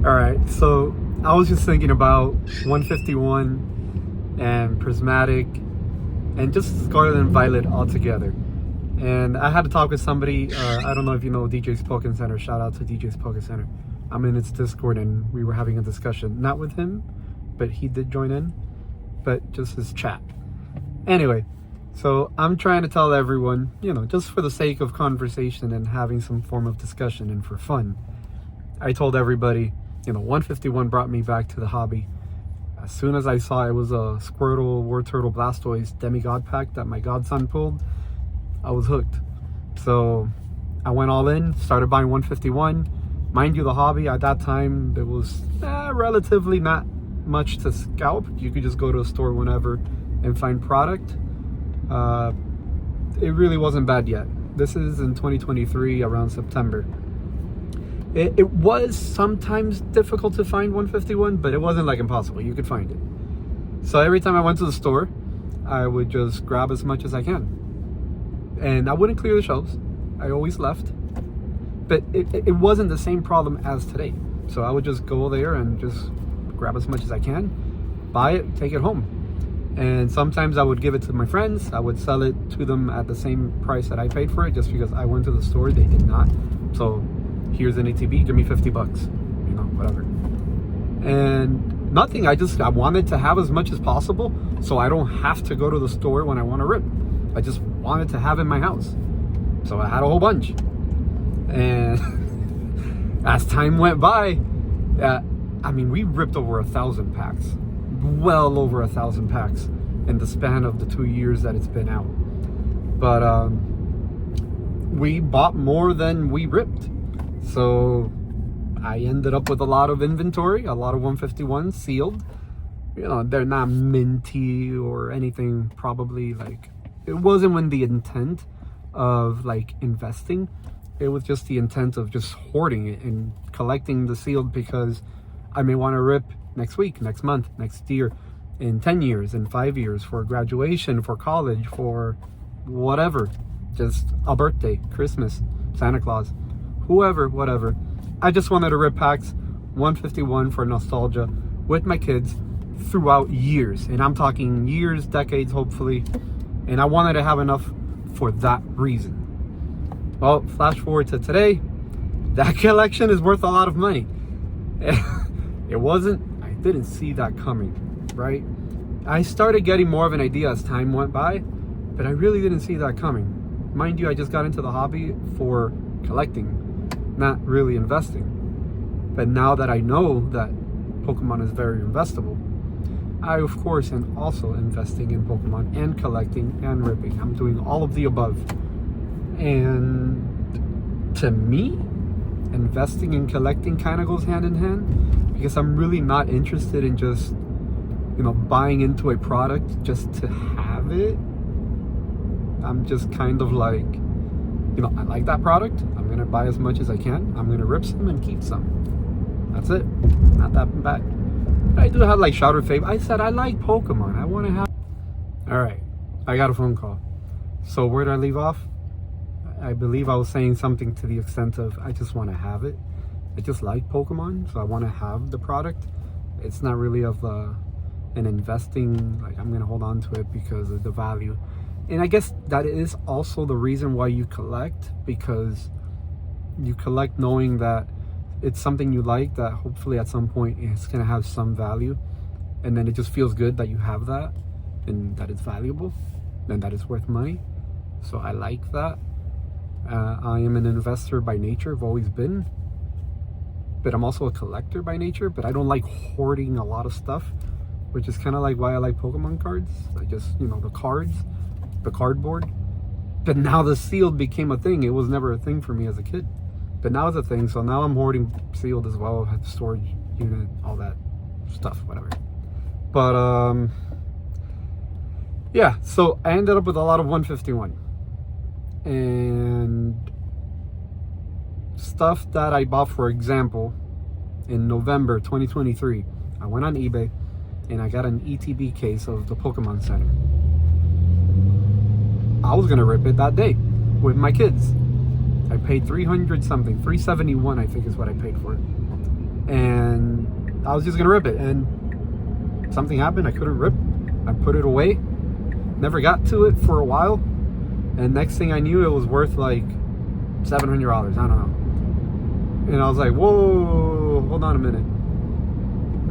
All right, so I was just thinking about 151 and Prismatic and just Scarlet and Violet all together. And I had to talk with somebody. I don't know if you know DJ Spoken Center. Shout out to DJ Spoken Center. I'm in its Discord and we were having a discussion. Not with him, but he did join in. But just his chat. Anyway, so I'm trying to tell everyone, just for the sake of conversation and having some form of discussion and for fun, I told everybody, 151 brought me back to the hobby. As soon as I saw it was a Squirtle, War Turtle, Blastoise Demigod pack that my godson pulled, I was hooked. So I went all in, started buying 151. Mind you, the hobby at that time, there was relatively not much to scalp. You could just go to a store whenever and find product. It really wasn't bad yet. This is in 2023 around September. It was sometimes difficult to find 151, but it wasn't like impossible. You could find it. So every time I went to the store, I would just grab as much as I can. And I wouldn't clear the shelves. I always left. But it wasn't the same problem as today. So I would just go there and just grab as much as I can, buy it, take it home. And sometimes I would give it to my friends. I would sell it to them at the same price that I paid for it, just because I went to the store, they did not. So here's an ATB, give me $50, whatever. And nothing, I wanted to have as much as possible so I don't have to go to the store when I want to rip. I just wanted to have it in my house. So I had a whole bunch. And as time went by, we ripped over 1,000 packs. Well over 1,000 packs in the span of the 2 years that it's been out. But we bought more than we ripped. So I ended up with a lot of inventory, a lot of 151s sealed. They're not minty or anything, probably. Like, it wasn't with the intent of like investing. It was just the intent of just hoarding it and collecting the sealed, because I may want to rip next week, next month, next year, in 10 years, in 5 years, for graduation, for college, for whatever, just a birthday, Christmas, Santa Claus, whoever, whatever. I just wanted to rip packs 151 for nostalgia with my kids throughout years, and I'm talking years, decades, hopefully, and I wanted to have enough for that reason. Well, flash forward to today, that collection is worth a lot of money. I didn't see that coming, right? I started getting more of an idea as time went by, but I really didn't see that coming. Mind you, I just got into the hobby for collecting, not really investing. But now that I know that Pokemon is very investable, I of course am also investing in Pokemon and collecting and ripping. I'm doing all of the above. And to me, investing and collecting kind of goes hand in hand, because I'm really not interested in just buying into a product just to have it. I'm just kind of like, I like that product, I'm gonna buy as much as I can, I'm gonna rip some and keep some. That's it. Not that bad. I do have like Shouter Fave. I said I like Pokemon, I want to have. All right, I got a phone call. So where did I leave off? I believe I was saying something to the extent of, I just want to have it. I just like Pokemon, so I want to have the product. It's not really of an investing, like I'm going to hold on to it because of the value. And I guess that is also the reason why you collect, because you collect knowing that it's something you like, that hopefully at some point it's going to have some value. And then it just feels good that you have that, and that it's valuable, and that it's worth money. So I like that. I am an investor by nature, I've always been, but I'm also a collector by nature. But I don't like hoarding a lot of stuff, which is kind of like why I like Pokemon cards. I just, the cards, the cardboard. But now the sealed became a thing. It was never a thing for me as a kid, but now it's a thing. So now I'm hoarding sealed as well, storage unit, all that stuff, whatever. But yeah, so I ended up with a lot of 151. And stuff that I bought, for example, in November 2023, I went on eBay and I got an ETB case of the Pokemon Center. I was gonna rip it that day with my kids. I paid 300 something, 371 I think is what I paid for it. and I was just gonna rip it, and something happened. I couldn't rip. I put it away. Never got to it for a while, and next thing I knew, it was worth like $700. I don't know. And I was like, whoa, hold on a minute.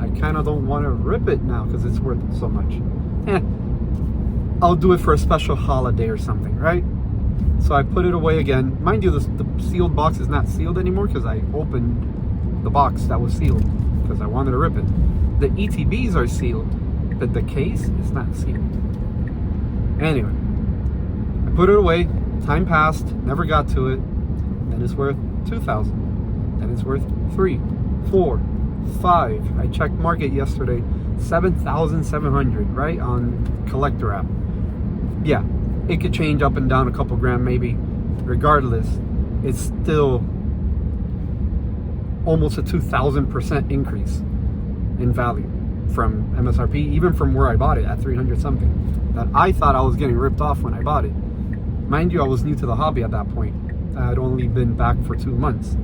I kind of don't want to rip it now because it's worth so much. I'll do it for a special holiday or something, right? So I put it away again. Mind you, the sealed box is not sealed anymore because I opened the box that was sealed because I wanted to rip it. The ETBs are sealed, but the case is not sealed. Anyway, I put it away. Time passed. Never got to it. Then it's worth $2,000. Then it's worth $3,000, $4,000, $5,000. I checked market yesterday. $7,700, right, on collector app. Yeah, it could change up and down a couple grand maybe. Regardless, it's still almost a 2,000% increase in value from MSRP, even from where I bought it at 300 something. That I thought I was getting ripped off when I bought it. Mind you, I was new to the hobby at that point. I had only been back for 2 months.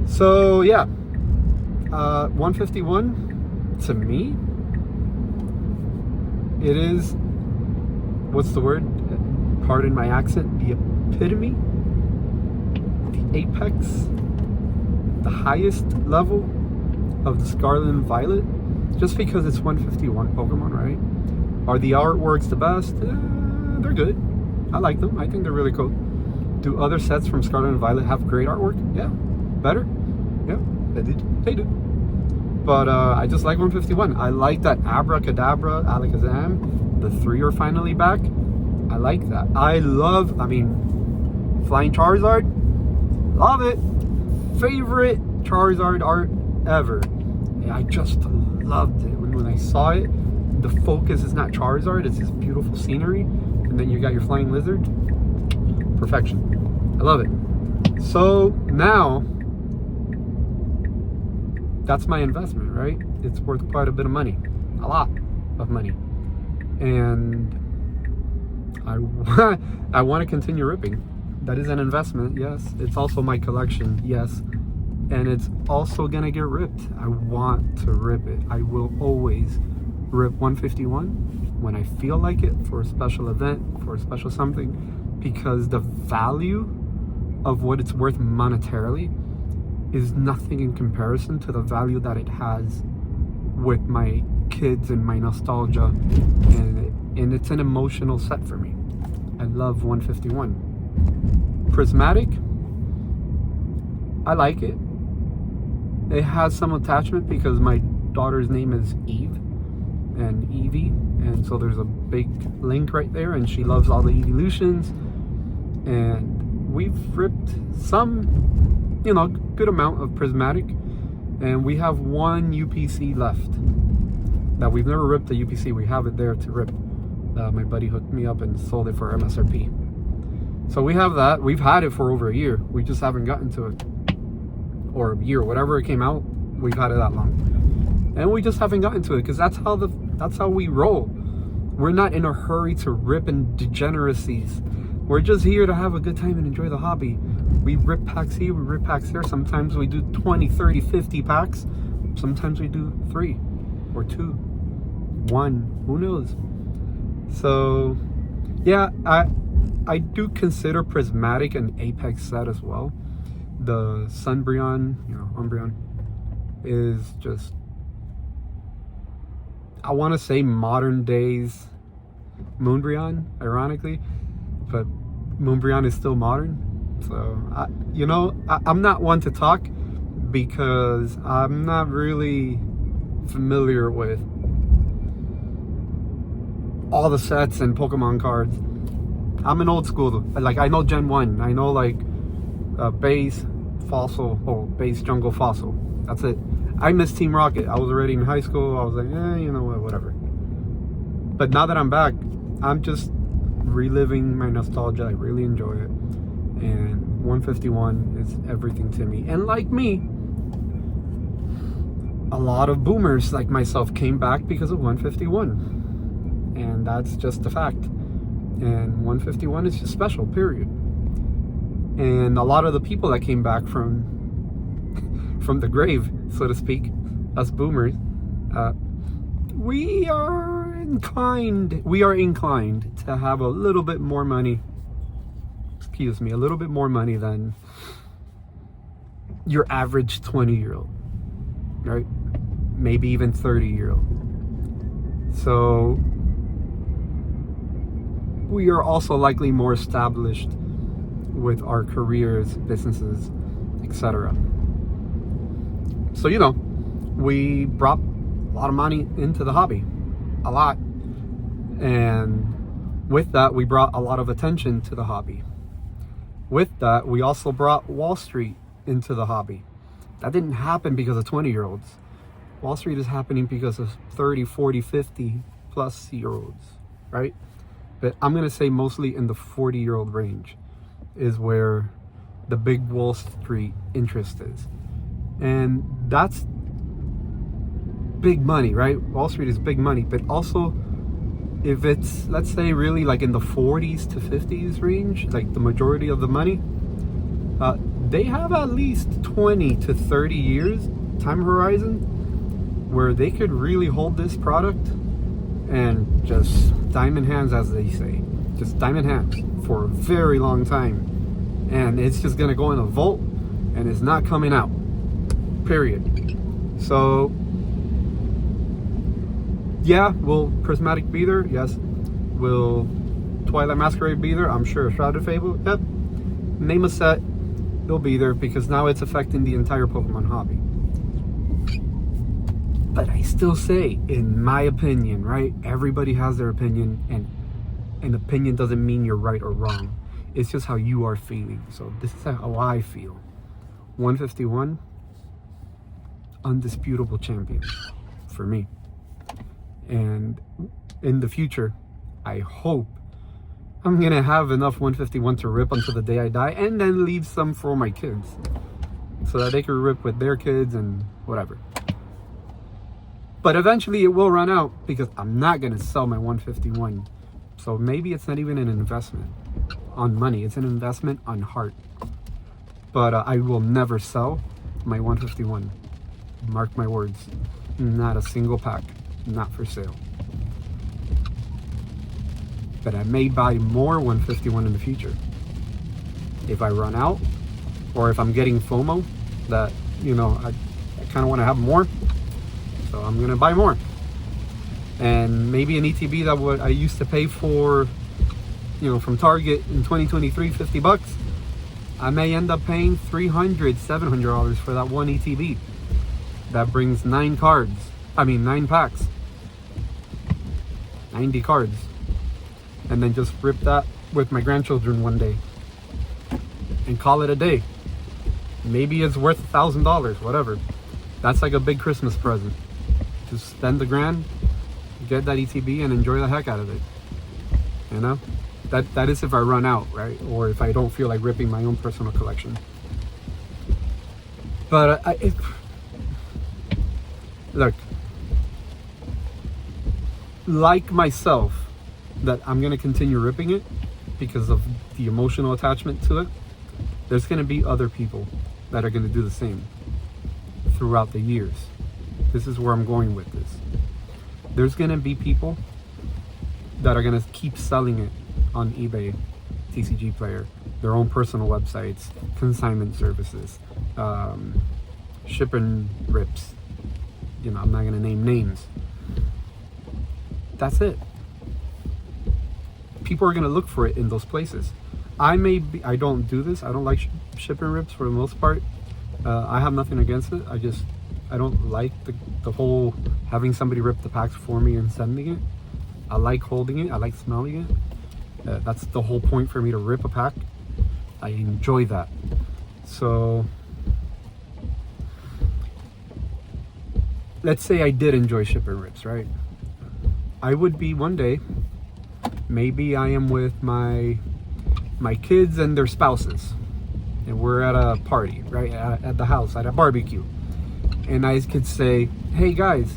So yeah, 151 to me, it is, what's the word? Pardon my accent. The epitome, the apex, the highest level of the Scarlet and Violet. Just because it's 151 Pokemon, right? Are the artworks the best? They're good. I like them. I think they're really cool. Do other sets from Scarlet and Violet have great artwork? Yeah. Better? Yeah, they do. But I just like 151. I like that Abracadabra, Alakazam. The 3 are finally back. I like that. I mean, Flying Charizard. Love it. Favorite Charizard art ever. Yeah, I just loved it. When I saw it, the focus is not Charizard, it's this beautiful scenery. And then you got your flying lizard. Perfection. I love it. So now, that's my investment, right? It's worth quite a bit of money. A lot of money. And I want to continue ripping. That is an investment, yes. It's also my collection, yes. And it's also gonna get ripped. I want to rip it. I will always rip 151 when I feel like it, for a special event, for a special something, because the value of what it's worth monetarily is nothing in comparison to the value that it has with my kids and my nostalgia, and it's an emotional set for me. I love 151. Prismatic, I like it. It has some attachment because my daughter's name is Eve and Evie, and so there's a big link right there, and she loves all the evolutions, and we've ripped some, good amount of Prismatic, and we have one UPC left that we've never ripped. The UPC, we have it there to rip. My buddy hooked me up and sold it for MSRP. So we have that. We've had it for over a year. We just haven't gotten to it. Or a year, whatever it came out, we've had it that long. And we just haven't gotten to it because that's how we roll. We're not in a hurry to rip in degeneracies. We're just here to have a good time and enjoy the hobby. We rip packs here, we rip packs there. Sometimes we do 20, 30, 50 packs. Sometimes we do 3 or 2, 1, who knows? So yeah, I do consider Prismatic an Apex set as well. The Sunbreon, Umbreon, is just, I want to say modern days Moonbreon, ironically, but Moonbreon is still modern. So I'm not one to talk because I'm not really familiar with all the sets and Pokemon cards. I'm an old school, like I know Gen 1, I know like base, fossil, base, jungle, fossil. That's it. I miss Team Rocket. I was already in high school. I was like, whatever. But now that I'm back, I'm just reliving my nostalgia. I really enjoy it. And 151 is everything to me. And like me, a lot of boomers like myself came back because of 151. And that's just a fact. And 151 is just special, period. And a lot of the people that came back from from the grave, so to speak, us boomers, we are inclined to have a little bit more money, a little bit more money than your average 20-year-old, right? Maybe even 30-year-old. So we are also likely more established with our careers, businesses, etc. So, we brought a lot of money into the hobby, a lot. And with that, we brought a lot of attention to the hobby. With that, we also brought Wall Street into the hobby. That didn't happen because of 20-year-olds. Wall Street is happening because of 30, 40, 50 plus year olds, right? But I'm going to say mostly in the 40-year-old range is where the big Wall Street interest is. And that's big money, right? Wall Street is big money, but also if it's, let's say, really like in the 40s to 50s range, like the majority of the money, they have at least 20 to 30 years time horizon where they could really hold this product and just diamond hands, as they say, just diamond hands for a very long time. And it's just going to go in a vault and it's not coming out, period. So yeah, will Prismatic be there? Yes. Will Twilight Masquerade be there? I'm sure. Shrouded Fable? Yep. Name a set, it'll be there because now it's affecting the entire Pokemon hobby. But I still say, in my opinion, right? Everybody has their opinion, and an opinion doesn't mean you're right or wrong. It's just how you are feeling. So this is how I feel. 151, undisputable champion for me. And in the future, I hope I'm gonna have enough 151 to rip until the day I die, and then leave some for my kids so that they can rip with their kids and whatever. But eventually it will run out because I'm not gonna sell my 151. So maybe it's not even an investment on money, it's an investment on heart. But I will never sell my 151. Mark my words. Not a single pack. Not for sale. But I may buy more 151 in the future. If I run out, or if I'm getting FOMO, that, I kind of want to have more. So I'm going to buy more. And maybe an ETB that what I used to pay for, from Target in 2023, $50. I may end up paying $300, $700 for that one ETB. That brings 9 packs. 90 cards. And then just rip that with my grandchildren one day. And call it a day. Maybe it's worth $1,000, whatever. That's like a big Christmas present. Just spend the grand, get that ETB, and enjoy the heck out of it. That is if I run out, right? Or if I don't feel like ripping my own personal collection. But look, like myself, that I'm going to continue ripping it because of the emotional attachment to it. There's going to be other people that are going to do the same throughout the years. This is where I'm going with this. There's going to be people that are going to keep selling it on eBay, TCG Player, their own personal websites, consignment services, shipping rips. I'm not going to name names. That's it. People are going to look for it in those places. I don't do this. I don't like shipping rips for the most part. I have nothing against it. I don't like the whole having somebody rip the packs for me and sending it. I like holding it. I like smelling it. That's the whole point for me to rip a pack. I enjoy that. So let's say I did enjoy shipping rips, right? I would be one day, maybe I am with my kids and their spouses, and we're at a party, right, at the house, at a barbecue, and I could say, hey guys,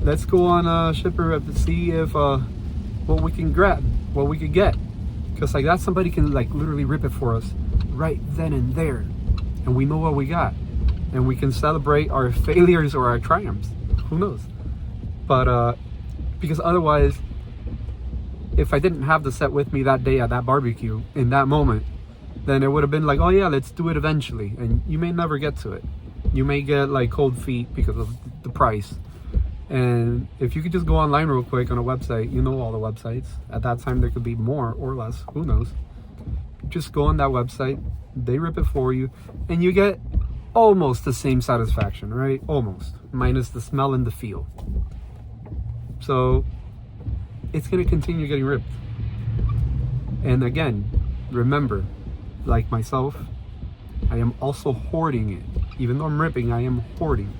let's go on a shipper rip to see if what we can grab, what we could get, because like that somebody can like literally rip it for us right then and there, and we know what we got, and we can celebrate our failures or our triumphs. Who knows? But because otherwise, if I didn't have the set with me that day at that barbecue in that moment, then it would have been like, oh yeah, let's do it eventually, and you may never get to it. You may get like cold feet because of the price. And if you could just go online real quick on a website, you know all the websites. At that time, there could be more or less. Who knows? Just go on that website. They rip it for you, and you get almost the same satisfaction, right? Almost, minus the smell and the feel. So it's gonna continue getting ripped. And again, remember, like myself, I am also hoarding it. Even though I'm ripping, I am hoarding.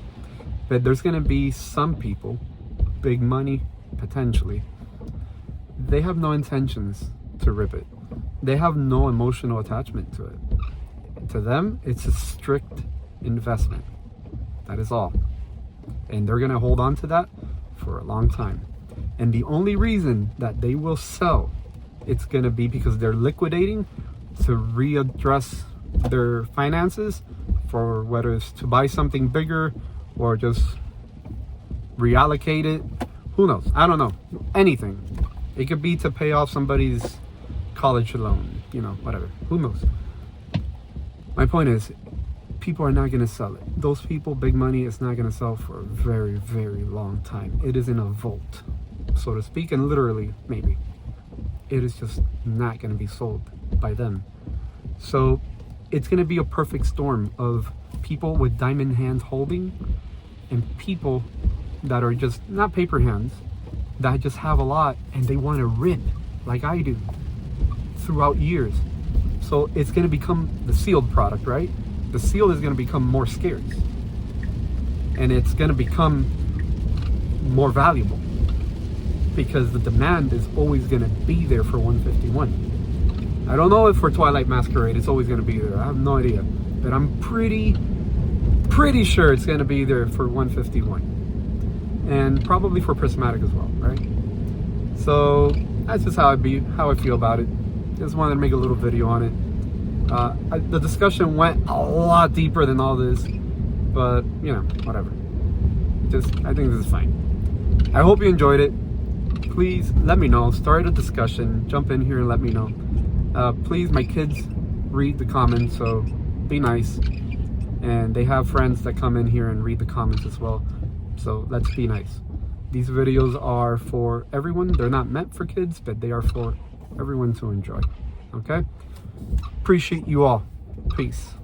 But there's gonna be some people, big money, potentially, they have no intentions to rip it. They have no emotional attachment to it. To them, it's a strict investment. That is all. And they're gonna hold on to that for a long time. And the only reason that they will sell, it's gonna be because they're liquidating to readdress their finances, for whether it's to buy something bigger or just reallocate it. Who knows? I don't know. Anything. It could be to pay off somebody's college loan, you know, whatever. Who knows? My point is, people are not going to sell it. Those people, big money, it's not going to sell for a very, very long time. It is in a vault, so to speak, and literally, maybe. It is just not going to be sold by them. So it's going to be a perfect storm of people with diamond hands holding and people that are just not paper hands, that just have a lot and they want to rip like I do throughout years. So it's going to become the sealed product, right? The seal is going to become more scarce, and it's going to become more valuable because the demand is always going to be there for 151. I don't know if for Twilight Masquerade it's always going to be there. I have no idea, but I'm pretty sure it's going to be there for 151, and probably for Prismatic as well, right? So that's just how I feel about it. Just wanted to make a little video on it. The discussion went a lot deeper than all this, but you know, whatever. I think this is fine. I hope you enjoyed it. Please let me know. Start a discussion. Jump in here and let me know. Please, my kids read the comments, so be nice. And they have friends that come in here and read the comments as well. So let's be nice. These videos are for everyone. They're not meant for kids, but they are for everyone to enjoy. Okay? Appreciate you all. Peace.